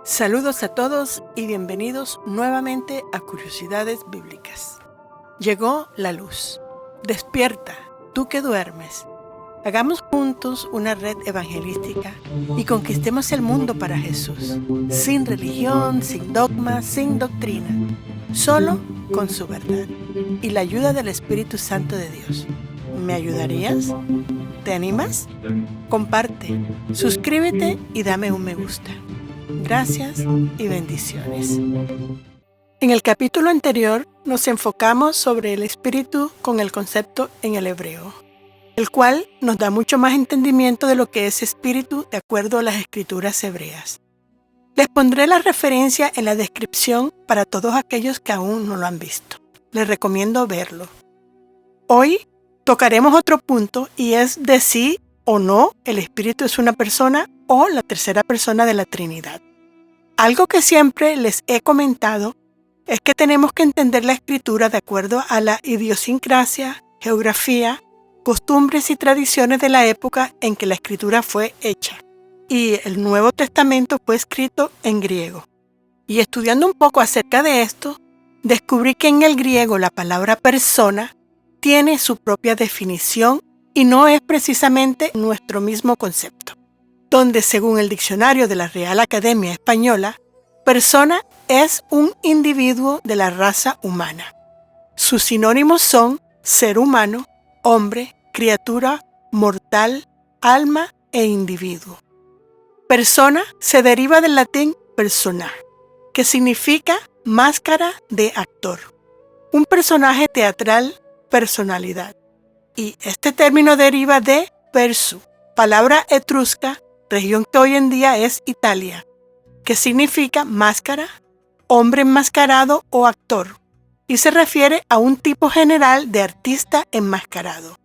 Saludos a todos y bienvenidos nuevamente a Curiosidades Bíblicas. Llegó la luz. Despierta, tú que duermes. Hagamos juntos una red evangelística y conquistemos el mundo para Jesús, sin religión, sin dogma, sin doctrina, solo con su verdad y la ayuda del Espíritu Santo de Dios. ¿Me ayudarías? ¿Te animas? Comparte, suscríbete y dame un me gusta. Gracias y bendiciones. En el capítulo anterior nos enfocamos sobre el espíritu con el concepto en el hebreo, el cual nos da mucho más entendimiento de lo que es espíritu de acuerdo a las escrituras hebreas. Les pondré la referencia en la descripción para todos aquellos que aún no lo han visto. Les recomiendo verlo. Hoy tocaremos otro punto y es de si o no el espíritu es una persona o la tercera persona de la Trinidad. Algo que siempre les he comentado es que tenemos que entender la escritura de acuerdo a la idiosincrasia, geografía, costumbres y tradiciones de la época en que la escritura fue hecha. Y el Nuevo Testamento fue escrito en griego. Y estudiando un poco acerca de esto, descubrí que en el griego la palabra persona tiene su propia definición y no es precisamente nuestro mismo concepto, donde según el diccionario de la Real Academia Española, persona es un individuo de la raza humana. Sus sinónimos son ser humano, hombre, criatura, mortal, alma e individuo. Persona se deriva del latín persona, que significa máscara de actor. Un personaje teatral, personalidad. Y este término deriva de persu, palabra etrusca, región que hoy en día es Italia, que significa máscara, hombre enmascarado o actor, y se refiere a un tipo general de artista enmascarado,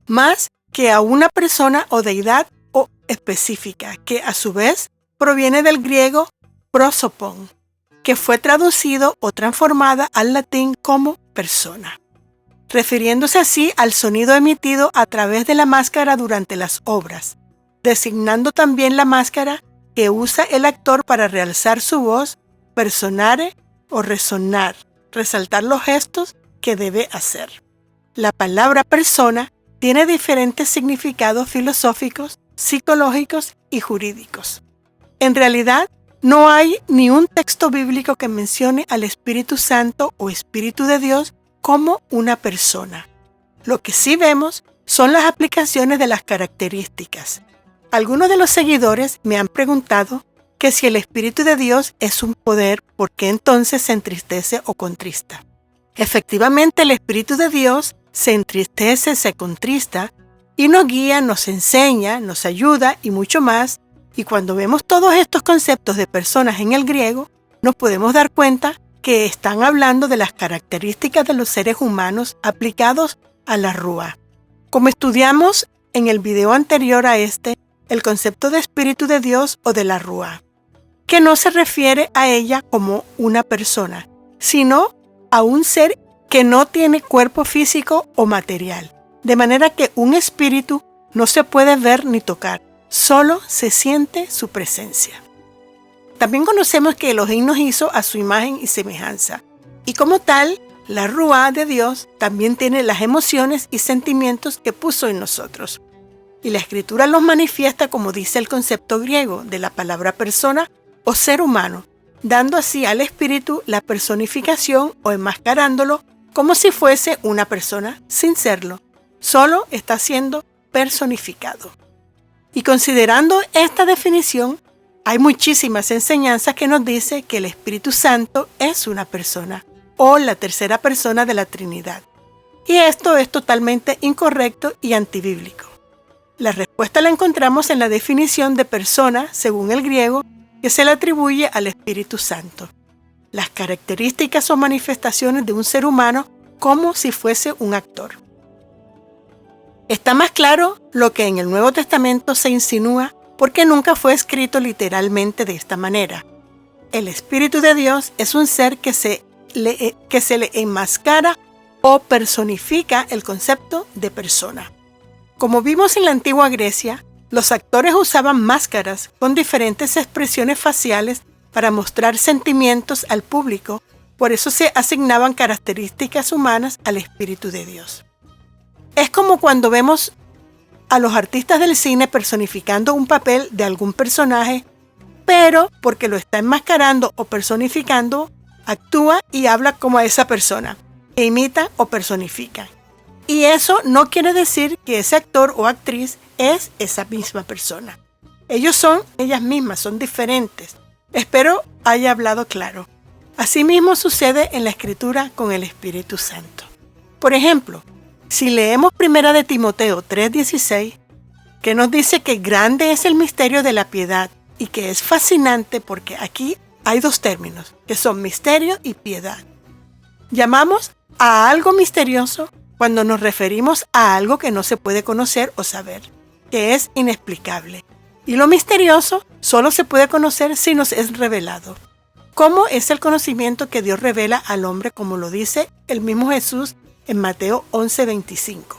más que a una persona o deidad o específica, que a su vez proviene del griego prosopon, que fue traducido o transformada al latín como persona, refiriéndose así al sonido emitido a través de la máscara durante las obras, designando también la máscara que usa el actor para realzar su voz, personare o resonar, resaltar los gestos que debe hacer. La palabra persona tiene diferentes significados filosóficos, psicológicos y jurídicos. En realidad, no hay ni un texto bíblico que mencione al Espíritu Santo o Espíritu de Dios como una persona. Lo que sí vemos son las aplicaciones de las características. Algunos de los seguidores me han preguntado que si el Espíritu de Dios es un poder, ¿por qué entonces se entristece o contrista? Efectivamente, el Espíritu de Dios se entristece, se contrista y nos guía, nos enseña, nos ayuda y mucho más. Y cuando vemos todos estos conceptos de personas en el griego, nos podemos dar cuenta que están hablando de las características de los seres humanos aplicados a la Rúa. Como estudiamos en el video anterior a este, el concepto de Espíritu de Dios o de la Rúa, que no se refiere a ella como una persona, sino a un ser que no tiene cuerpo físico o material, de manera que un espíritu no se puede ver ni tocar, solo se siente su presencia. También conocemos que Elohim nos hizo a su imagen y semejanza, y como tal, la Rúa de Dios también tiene las emociones y sentimientos que puso en nosotros. Y la Escritura los manifiesta como dice el concepto griego de la palabra persona o ser humano, dando así al Espíritu la personificación o enmascarándolo como si fuese una persona sin serlo, solo está siendo personificado. Y considerando esta definición, hay muchísimas enseñanzas que nos dice que el Espíritu Santo es una persona o la tercera persona de la Trinidad. Y esto es totalmente incorrecto y antibíblico. La respuesta la encontramos en la definición de persona, según el griego, que se le atribuye al Espíritu Santo. Las características o manifestaciones de un ser humano como si fuese un actor. Está más claro lo que en el Nuevo Testamento se insinúa porque nunca fue escrito literalmente de esta manera. El Espíritu de Dios es un ser que se le enmascara o personifica el concepto de persona. Como vimos en la antigua Grecia, los actores usaban máscaras con diferentes expresiones faciales para mostrar sentimientos al público, por eso se asignaban características humanas al Espíritu de Dios. Es como cuando vemos a los artistas del cine personificando un papel de algún personaje, pero porque lo está enmascarando o personificando, actúa y habla como a esa persona, e imita o personifica. Y eso no quiere decir que ese actor o actriz es esa misma persona. Ellos son ellas mismas, son diferentes. Espero haya hablado claro. Asimismo sucede en la Escritura con el Espíritu Santo. Por ejemplo, si leemos 1 de Timoteo 3:16, que nos dice que grande es el misterio de la piedad y que es fascinante porque aquí hay dos términos, que son misterio y piedad. Llamamos a algo misterioso cuando nos referimos a algo que no se puede conocer o saber, que es inexplicable. Y lo misterioso solo se puede conocer si nos es revelado. ¿Cómo es el conocimiento que Dios revela al hombre, como lo dice el mismo Jesús en Mateo 11:25?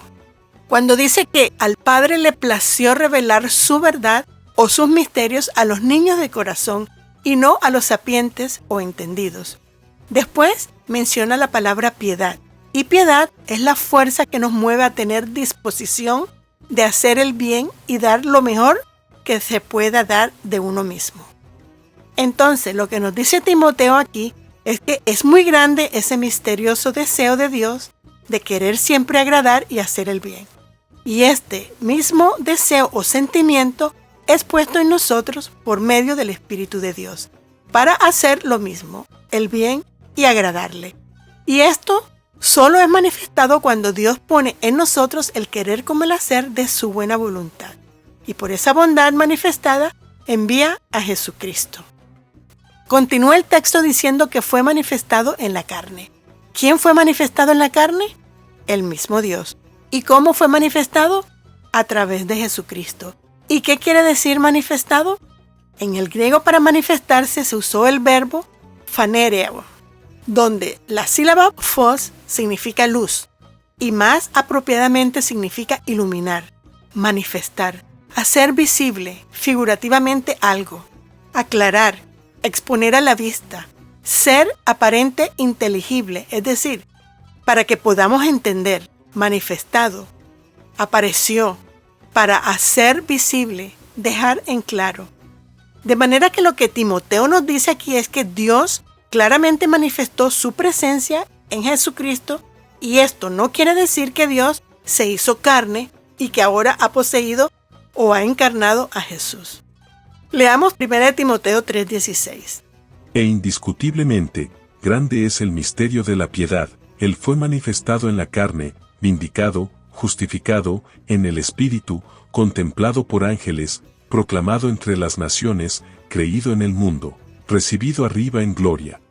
Cuando dice que al Padre le plació revelar su verdad o sus misterios a los niños de corazón y no a los sapientes o entendidos. Después menciona la palabra piedad. Y piedad es la fuerza que nos mueve a tener disposición de hacer el bien y dar lo mejor que se pueda dar de uno mismo. Entonces, lo que nos dice Timoteo aquí es que es muy grande ese misterioso deseo de Dios de querer siempre agradar y hacer el bien. Y este mismo deseo o sentimiento es puesto en nosotros por medio del Espíritu de Dios, para hacer lo mismo, el bien y agradarle. Y esto solo es manifestado cuando Dios pone en nosotros el querer como el hacer de su buena voluntad. Y por esa bondad manifestada, envía a Jesucristo. Continúa el texto diciendo que fue manifestado en la carne. ¿Quién fue manifestado en la carne? El mismo Dios. ¿Y cómo fue manifestado? A través de Jesucristo. ¿Y qué quiere decir manifestado? En el griego para manifestarse se usó el verbo phanereo, donde la sílaba phos significa luz y más apropiadamente significa iluminar, manifestar, hacer visible figurativamente algo, aclarar, exponer a la vista, ser aparente inteligible, es decir, para que podamos entender, manifestado, apareció, para hacer visible, dejar en claro. De manera que lo que Timoteo nos dice aquí es que Dios claramente manifestó su presencia en Jesucristo, y esto no quiere decir que Dios se hizo carne y que ahora ha poseído o ha encarnado a Jesús. Leamos 1 Timoteo 3:16. E indiscutiblemente, grande es el misterio de la piedad. Él fue manifestado en la carne, vindicado, justificado, en el Espíritu, contemplado por ángeles, proclamado entre las naciones, creído en el mundo, recibido arriba en gloria.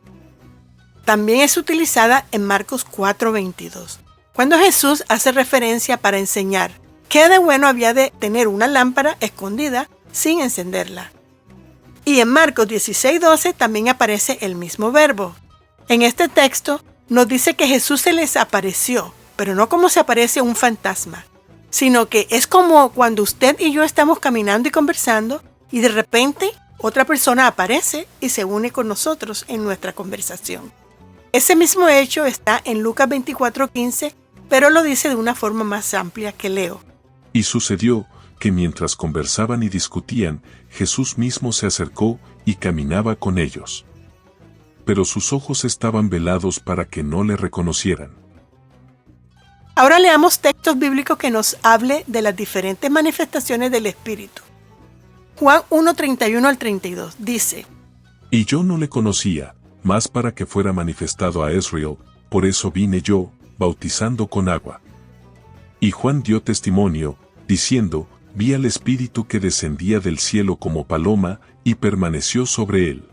También es utilizada en Marcos 4:22, cuando Jesús hace referencia para enseñar qué de bueno había de tener una lámpara escondida sin encenderla. Y en Marcos 16:12 también aparece el mismo verbo. En este texto nos dice que Jesús se les apareció, pero no como se aparece un fantasma, sino que es como cuando usted y yo estamos caminando y conversando y de repente otra persona aparece y se une con nosotros en nuestra conversación. Ese mismo hecho está en Lucas 24:15, pero lo dice de una forma más amplia que leo. Y sucedió que mientras conversaban y discutían, Jesús mismo se acercó y caminaba con ellos. Pero sus ojos estaban velados para que no le reconocieran. Ahora leamos textos bíblicos que nos hable de las diferentes manifestaciones del Espíritu. Juan 1:31 al 32 dice: Y yo no le conocía, mas para que fuera manifestado a Israel, por eso vine yo, bautizando con agua. Y Juan dio testimonio, diciendo, vi al Espíritu que descendía del cielo como paloma, y permaneció sobre él.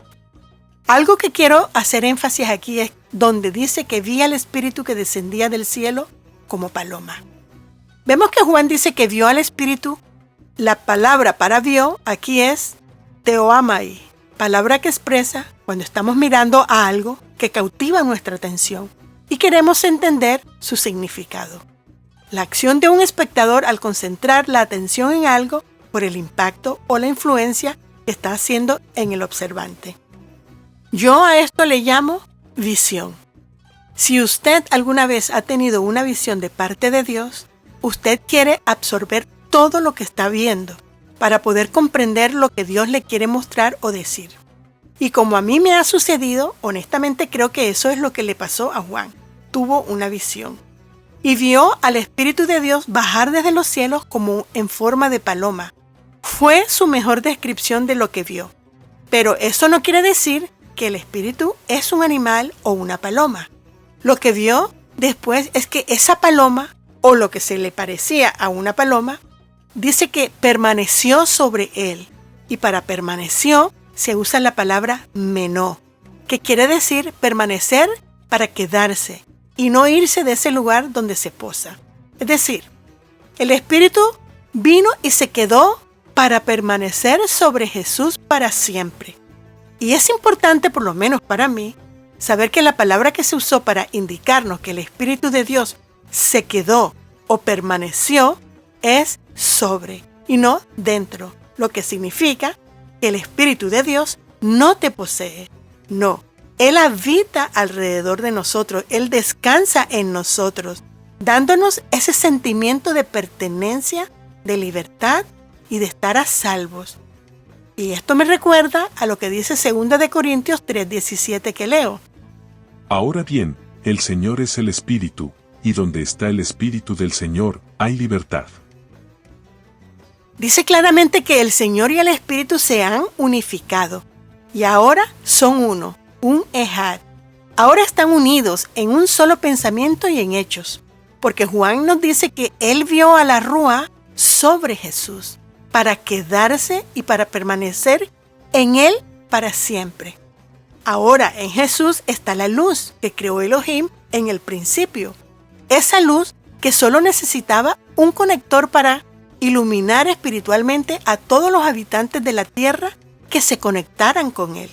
Algo que quiero hacer énfasis aquí es donde dice que vi al Espíritu que descendía del cielo como paloma. Vemos que Juan dice que vio al Espíritu. La palabra para vio aquí es theoamai, palabra que expresa cuando estamos mirando a algo que cautiva nuestra atención y queremos entender su significado. La acción de un espectador al concentrar la atención en algo por el impacto o la influencia que está haciendo en el observante. Yo a esto le llamo visión. Si usted alguna vez ha tenido una visión de parte de Dios, usted quiere absorber todo lo que está viendo para poder comprender lo que Dios le quiere mostrar o decir. Y como a mí me ha sucedido, honestamente creo que eso es lo que le pasó a Juan. Tuvo una visión y vio al Espíritu de Dios bajar desde los cielos como en forma de paloma. Fue su mejor descripción de lo que vio. Pero eso no quiere decir que el Espíritu es un animal o una paloma. Lo que vio después es que esa paloma, o lo que se le parecía a una paloma, dice que permaneció sobre él. Y para permaneció se usa la palabra menó, que quiere decir permanecer para quedarse y no irse de ese lugar donde se posa. Es decir, el Espíritu vino y se quedó para permanecer sobre Jesús para siempre. Y es importante, por lo menos para mí, saber que la palabra que se usó para indicarnos que el Espíritu de Dios se quedó o permaneció es sobre y no dentro, lo que significa que el Espíritu de Dios no te posee, no. Él habita alrededor de nosotros, Él descansa en nosotros, dándonos ese sentimiento de pertenencia, de libertad y de estar a salvos. Y esto me recuerda a lo que dice 2 Corintios 3:17 que leo. Ahora bien, el Señor es el Espíritu, y donde está el Espíritu del Señor, hay libertad. Dice claramente que el Señor y el Espíritu se han unificado, y ahora son uno, un ejad. Ahora están unidos en un solo pensamiento y en hechos, porque Juan nos dice que él vio a la Rúa sobre Jesús, para quedarse y para permanecer en él para siempre. Ahora en Jesús está la luz que creó Elohim en el principio. Esa luz que solo necesitaba un conector para iluminar espiritualmente a todos los habitantes de la tierra que se conectaran con él.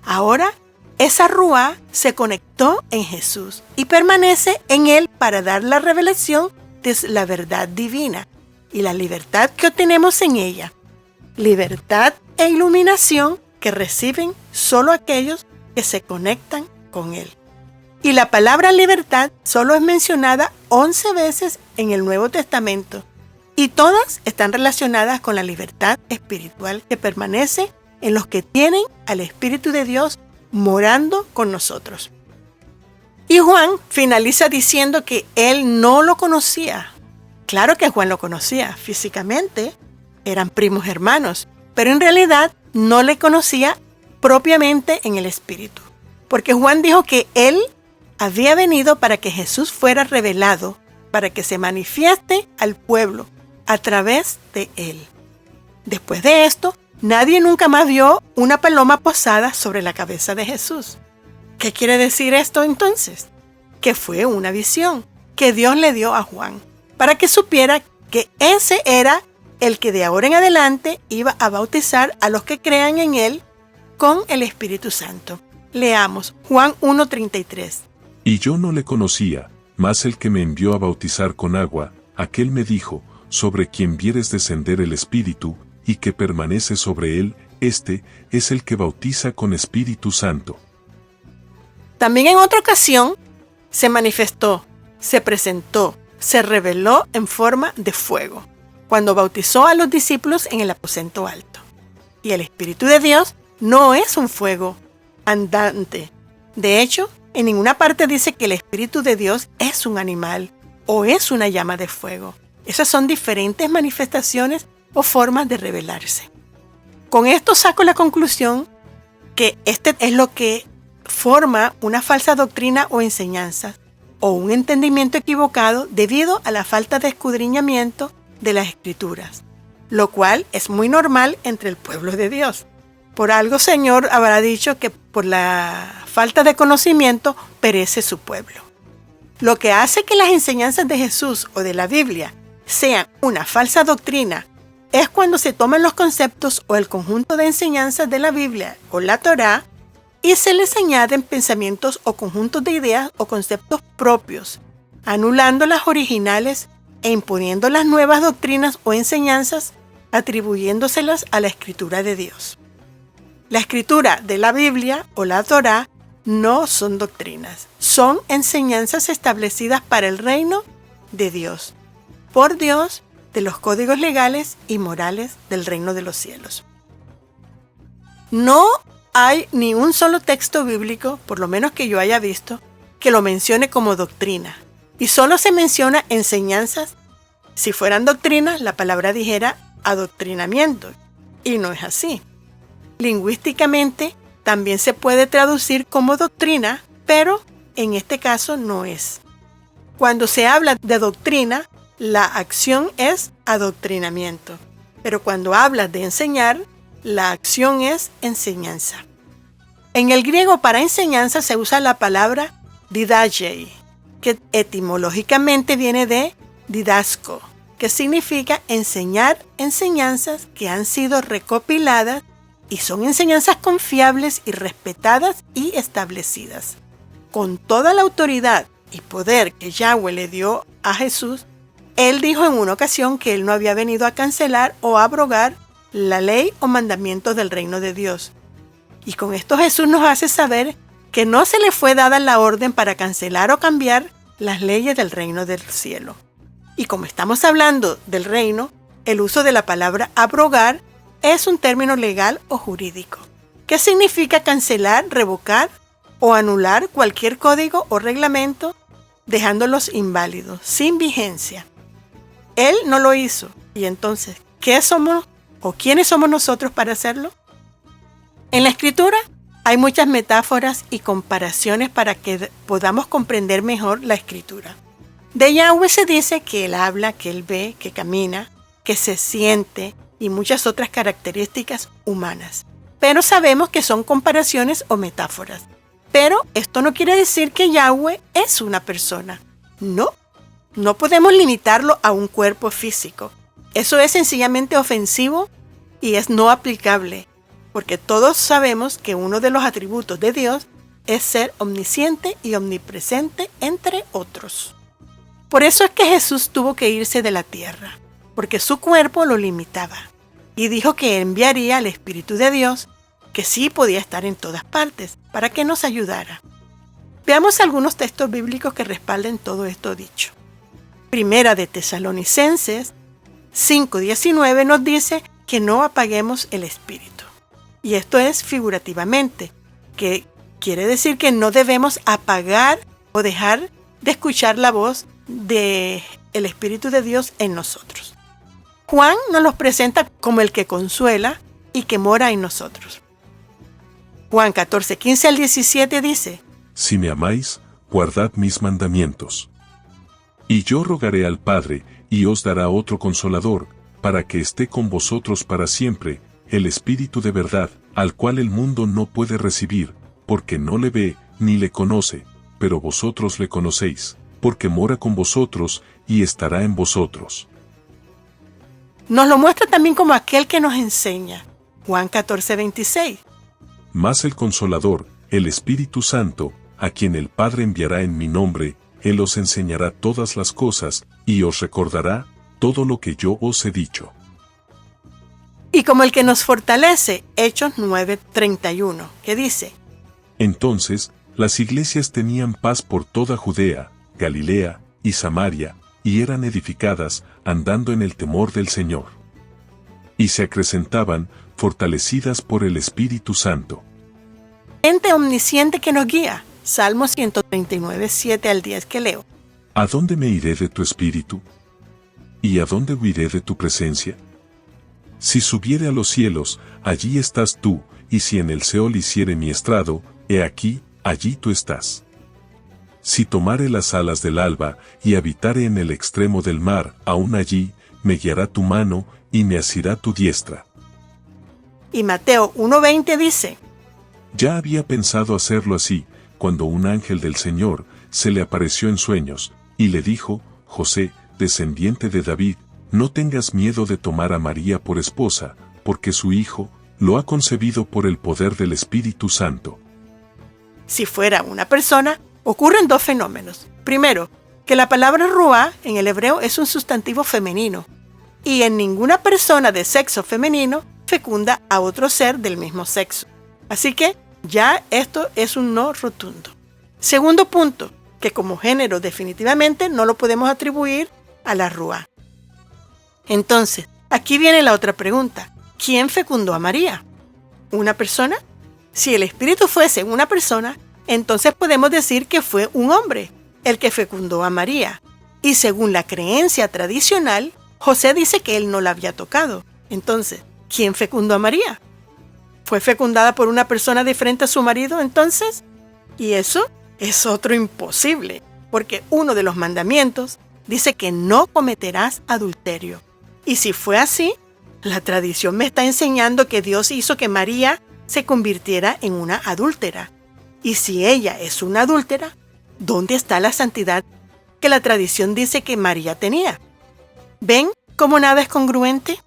Ahora esa Ruá se conectó en Jesús y permanece en él para dar la revelación de la verdad divina y la libertad que obtenemos en ella. Libertad e iluminación que reciben solo aquellos que se conectan con Él. Y la palabra libertad solo es mencionada 11 veces en el Nuevo Testamento, y todas están relacionadas con la libertad espiritual que permanece en los que tienen al Espíritu de Dios morando con nosotros. Y Juan finaliza diciendo que él no lo conocía. Claro que Juan lo conocía físicamente, eran primos hermanos, pero en realidad no le conocía propiamente en el Espíritu, porque Juan dijo que él había venido para que Jesús fuera revelado, para que se manifieste al pueblo a través de él. Después de esto, nadie nunca más vio una paloma posada sobre la cabeza de Jesús. ¿Qué quiere decir esto entonces? Que fue una visión que Dios le dio a Juan, para que supiera que ese era el que de ahora en adelante iba a bautizar a los que crean en él con el Espíritu Santo. Leamos Juan 1:33. Y yo no le conocía, mas el que me envió a bautizar con agua, aquel me dijo, sobre quien vieres descender el Espíritu, y que permanece sobre él, este es el que bautiza con Espíritu Santo. También en otra ocasión se manifestó, se presentó, se reveló en forma de fuego, cuando bautizó a los discípulos en el aposento alto. Y el Espíritu de Dios no es un fuego andante. De hecho, en ninguna parte dice que el Espíritu de Dios es un animal o es una llama de fuego. Esas son diferentes manifestaciones o formas de revelarse. Con esto saco la conclusión que este es lo que forma una falsa doctrina o enseñanza o un entendimiento equivocado debido a la falta de escudriñamiento de las Escrituras, lo cual es muy normal entre el pueblo de Dios. Por algo Señor habrá dicho que por la falta de conocimiento perece su pueblo. Lo que hace que las enseñanzas de Jesús o de la Biblia sean una falsa doctrina es cuando se toman los conceptos o el conjunto de enseñanzas de la Biblia o la Torá y se les añaden pensamientos o conjuntos de ideas o conceptos propios, anulando las originales e imponiendo las nuevas doctrinas o enseñanzas, atribuyéndoselas a la Escritura de Dios. La escritura de la Biblia o la Torá no son doctrinas, son enseñanzas establecidas para el reino de Dios, por Dios, de los códigos legales y morales del reino de los cielos. No hay ni un solo texto bíblico, por lo menos que yo haya visto, que lo mencione como doctrina. Y solo se menciona enseñanzas. Si fueran doctrinas, la palabra dijera adoctrinamiento. Y no es así. Lingüísticamente, también se puede traducir como doctrina, pero en este caso no es. Cuando se habla de doctrina, la acción es adoctrinamiento. Pero cuando hablas de enseñar, la acción es enseñanza. En el griego para enseñanza se usa la palabra didaskei, que etimológicamente viene de didasco, que significa enseñar enseñanzas que han sido recopiladas y son enseñanzas confiables y respetadas y establecidas. Con toda la autoridad y poder que Yahweh le dio a Jesús, Él dijo en una ocasión que Él no había venido a cancelar o abrogar la ley o mandamientos del reino de Dios. Y con esto Jesús nos hace saber que no se le fue dada la orden para cancelar o cambiar las leyes del reino del cielo. Y como estamos hablando del reino, el uso de la palabra abrogar es un término legal o jurídico, que significa cancelar, revocar o anular cualquier código o reglamento, dejándolos inválidos, sin vigencia. Él no lo hizo, y entonces, ¿qué somos o quiénes somos nosotros para hacerlo? En la Escritura hay muchas metáforas y comparaciones para que podamos comprender mejor la Escritura. De Yahweh se dice que Él habla, que Él ve, que camina, que se siente y muchas otras características humanas. Pero sabemos que son comparaciones o metáforas. Pero esto no quiere decir que Yahweh es una persona. No podemos limitarlo a un cuerpo físico. Eso es sencillamente ofensivo y es no aplicable, porque todos sabemos que uno de los atributos de Dios es ser omnisciente y omnipresente, entre otros. Por eso es que Jesús tuvo que irse de la tierra, porque su cuerpo lo limitaba, y dijo que enviaría al Espíritu de Dios, que sí podía estar en todas partes, para que nos ayudara. Veamos algunos textos bíblicos que respalden todo esto dicho. Primera de Tesalonicenses 5:19 nos dice que no apaguemos el espíritu. Y esto es figurativamente, que quiere decir que no debemos apagar o dejar de escuchar la voz del Espíritu de Dios en nosotros. Juan nos los presenta como el que consuela y que mora en nosotros. Juan 14:15 al 17 dice: Si me amáis, guardad mis mandamientos. Y yo rogaré al Padre, y os dará otro Consolador, para que esté con vosotros para siempre, el Espíritu de verdad, al cual el mundo no puede recibir, porque no le ve, ni le conoce, pero vosotros le conocéis, porque mora con vosotros, y estará en vosotros. Nos lo muestra también como aquel que nos enseña. Juan 14:26. Mas el Consolador, el Espíritu Santo, a quien el Padre enviará en mi nombre, Él os enseñará todas las cosas, y os recordará todo lo que yo os he dicho. Y como el que nos fortalece, Hechos 9:31, que dice: Entonces, las iglesias tenían paz por toda Judea, Galilea y Samaria, y eran edificadas, andando en el temor del Señor. Y se acrecentaban, fortalecidas por el Espíritu Santo. Ente omnisciente que nos guía. Salmo 139, 7 al 10 que leo. ¿A dónde me iré de tu espíritu? ¿Y a dónde huiré de tu presencia? Si subiere a los cielos, allí estás tú, y si en el Seol hiciere mi estrado, he aquí, allí tú estás. Si tomare las alas del alba, y habitare en el extremo del mar, aún allí, me guiará tu mano, y me asirá tu diestra. Y Mateo 1:20 dice: Ya había pensado hacerlo así, cuando un ángel del Señor se le apareció en sueños, y le dijo: José, descendiente de David, no tengas miedo de tomar a María por esposa, porque su hijo lo ha concebido por el poder del Espíritu Santo. Si fuera una persona, ocurren dos fenómenos. Primero, que la palabra ruá en el hebreo es un sustantivo femenino, y en ninguna persona de sexo femenino fecunda a otro ser del mismo sexo. Así que ya esto es un no rotundo. Segundo punto, que como género definitivamente no lo podemos atribuir a la Ruá. Entonces, aquí viene la otra pregunta. ¿Quién fecundó a María? ¿Una persona? Si el Espíritu fuese una persona, entonces podemos decir que fue un hombre el que fecundó a María. Y según la creencia tradicional, José dice que él no la había tocado. Entonces, ¿quién fecundó a María? ¿Fue fecundada por una persona diferente a su marido entonces? Y eso es otro imposible, porque uno de los mandamientos dice que no cometerás adulterio. Y si fue así, la tradición me está enseñando que Dios hizo que María se convirtiera en una adúltera. Y si ella es una adúltera, ¿dónde está la santidad que la tradición dice que María tenía? ¿Ven cómo nada es congruente?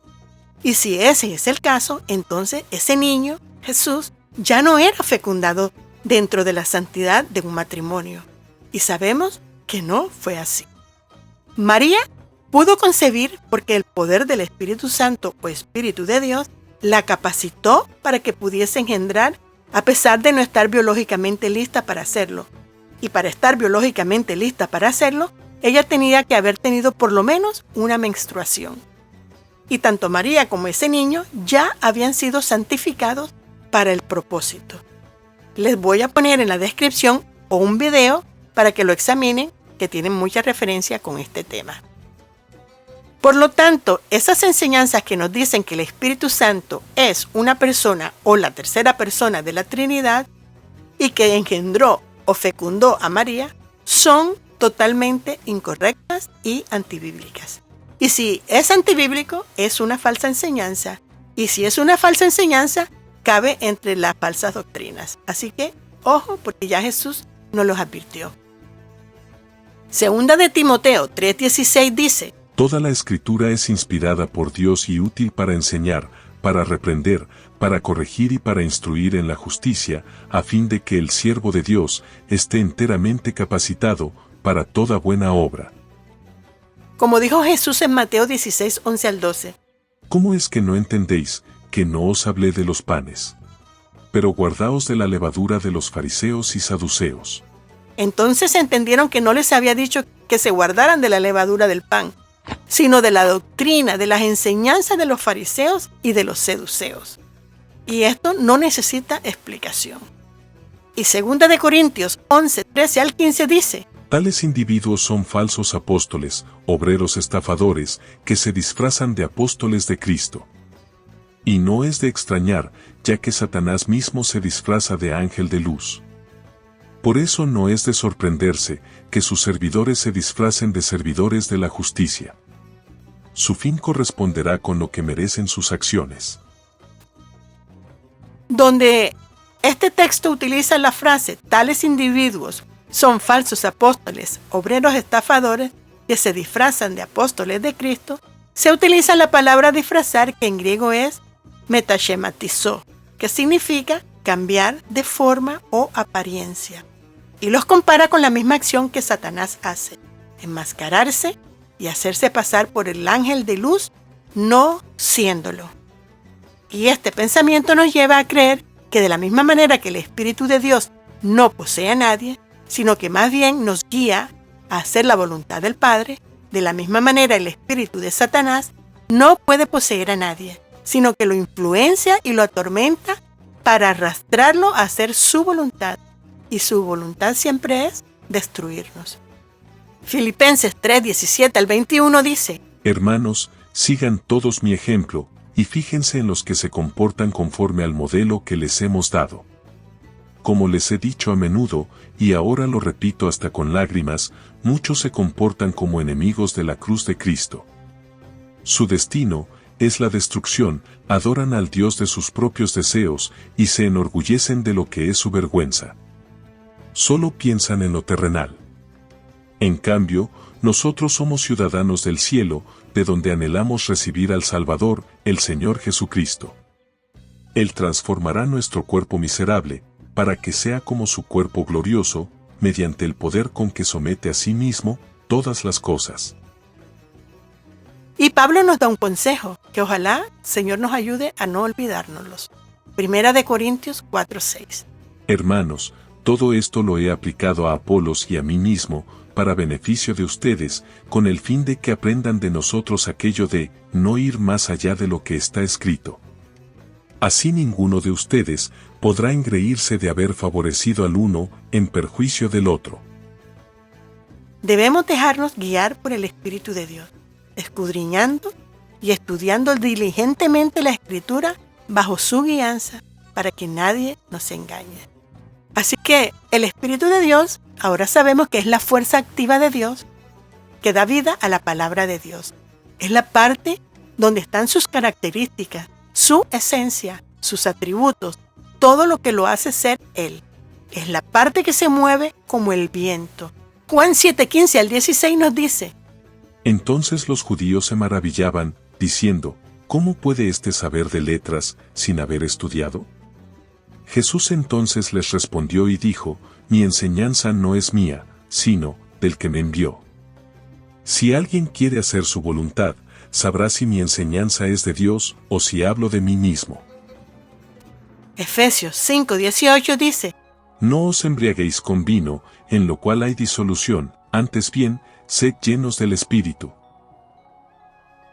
Y si ese es el caso, entonces ese niño, Jesús, ya no era fecundado dentro de la santidad de un matrimonio. Y sabemos que no fue así. María pudo concebir porque el poder del Espíritu Santo o Espíritu de Dios la capacitó para que pudiese engendrar a pesar de no estar biológicamente lista para hacerlo. Y para estar biológicamente lista para hacerlo, ella tenía que haber tenido por lo menos una menstruación. Y tanto María como ese niño ya habían sido santificados para el propósito. Les voy a poner en la descripción o un video para que lo examinen, que tienen mucha referencia con este tema. Por lo tanto, esas enseñanzas que nos dicen que el Espíritu Santo es una persona o la tercera persona de la Trinidad y que engendró o fecundó a María, son totalmente incorrectas y antibíblicas. Y si es antibíblico, es una falsa enseñanza. Y si es una falsa enseñanza, cabe entre las falsas doctrinas. Así que, ojo, porque ya Jesús nos los advirtió. Segunda de Timoteo 3:16 dice: Toda la Escritura es inspirada por Dios y útil para enseñar, para reprender, para corregir y para instruir en la justicia, a fin de que el siervo de Dios esté enteramente capacitado para toda buena obra. Como dijo Jesús en Mateo 16:11-12. ¿Cómo es que no entendéis que no os hablé de los panes? Pero guardaos de la levadura de los fariseos y saduceos. Entonces entendieron que no les había dicho que se guardaran de la levadura del pan, sino de la doctrina, de las enseñanzas de los fariseos y de los saduceos. Y esto no necesita explicación. Y 2 de Corintios 11:13-15 dice: Tales individuos son falsos apóstoles, obreros estafadores, que se disfrazan de apóstoles de Cristo. Y no es de extrañar, ya que Satanás mismo se disfraza de ángel de luz. Por eso no es de sorprenderse que sus servidores se disfracen de servidores de la justicia. Su fin corresponderá con lo que merecen sus acciones. Donde este texto utiliza la frase tales individuos son falsos apóstoles, obreros estafadores que se disfrazan de apóstoles de Cristo, se utiliza la palabra disfrazar, que en griego es metaschematizo, que significa cambiar de forma o apariencia. Y los compara con la misma acción que Satanás hace: enmascararse y hacerse pasar por el ángel de luz, no siéndolo. Y este pensamiento nos lleva a creer que de la misma manera que el Espíritu de Dios no posee a nadie, sino que más bien nos guía a hacer la voluntad del Padre, de la misma manera el espíritu de Satanás no puede poseer a nadie, sino que lo influencia y lo atormenta para arrastrarlo a hacer su voluntad. Y su voluntad siempre es destruirnos. Filipenses 3:17-21 dice: Hermanos, sigan todos mi ejemplo, y fíjense en los que se comportan conforme al modelo que les hemos dado. Como les he dicho a menudo, y ahora lo repito hasta con lágrimas, muchos se comportan como enemigos de la cruz de Cristo. Su destino es la destrucción, adoran al Dios de sus propios deseos, y se enorgullecen de lo que es su vergüenza. Solo piensan en lo terrenal. En cambio, nosotros somos ciudadanos del cielo, de donde anhelamos recibir al Salvador, el Señor Jesucristo. Él transformará nuestro cuerpo miserable, para que sea como su cuerpo glorioso, mediante el poder con que somete a sí mismo todas las cosas. Y Pablo nos da un consejo, que ojalá el Señor nos ayude a no olvidárnoslos. Primera de Corintios 4:6. Hermanos, todo esto lo he aplicado a Apolos y a mí mismo, para beneficio de ustedes, con el fin de que aprendan de nosotros aquello de no ir más allá de lo que está escrito. Así ninguno de ustedes podrá engreírse de haber favorecido al uno en perjuicio del otro. Debemos dejarnos guiar por el Espíritu de Dios, escudriñando y estudiando diligentemente la Escritura bajo su guianza para que nadie nos engañe. Así que el Espíritu de Dios, ahora sabemos que es la fuerza activa de Dios que da vida a la palabra de Dios. Es la parte donde están sus características, su esencia, sus atributos, todo lo que lo hace ser Él. Es la parte que se mueve como el viento. Juan 7:15 al 16 nos dice: Entonces los judíos se maravillaban, diciendo, ¿cómo puede éste saber de letras sin haber estudiado? Jesús entonces les respondió y dijo, mi enseñanza no es mía, sino del que me envió. Si alguien quiere hacer su voluntad, sabrá si mi enseñanza es de Dios o si hablo de mí mismo. Efesios 5:18 dice: No os embriaguéis con vino, en lo cual hay disolución, antes bien, sed llenos del Espíritu.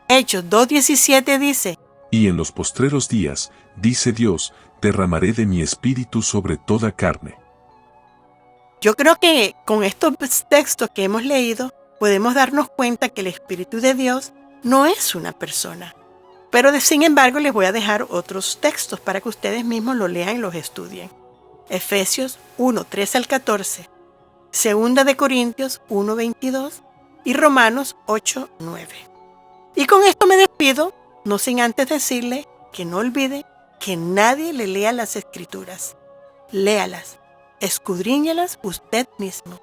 Hechos 2:17 dice: Y en los postreros días, dice Dios, derramaré de mi espíritu sobre toda carne. Yo creo que con estos textos que hemos leído, podemos darnos cuenta que el Espíritu de Dios no es una persona. Pero sin embargo les voy a dejar otros textos para que ustedes mismos lo lean y los estudien. Efesios 1:13 al 14, Segunda de Corintios 1:22 y Romanos 8:9. Y con esto me despido, no sin antes decirle que no olvide que nadie le lea las Escrituras. Léalas, escudriñalas usted mismo,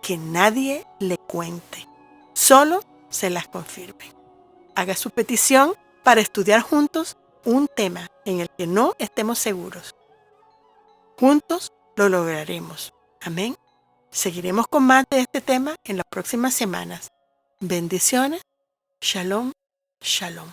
que nadie le cuente, solo se las confirme. Haga su petición para estudiar juntos un tema en el que no estemos seguros. Juntos lo lograremos. Amén. Seguiremos con más de este tema en las próximas semanas. Bendiciones. Shalom. Shalom.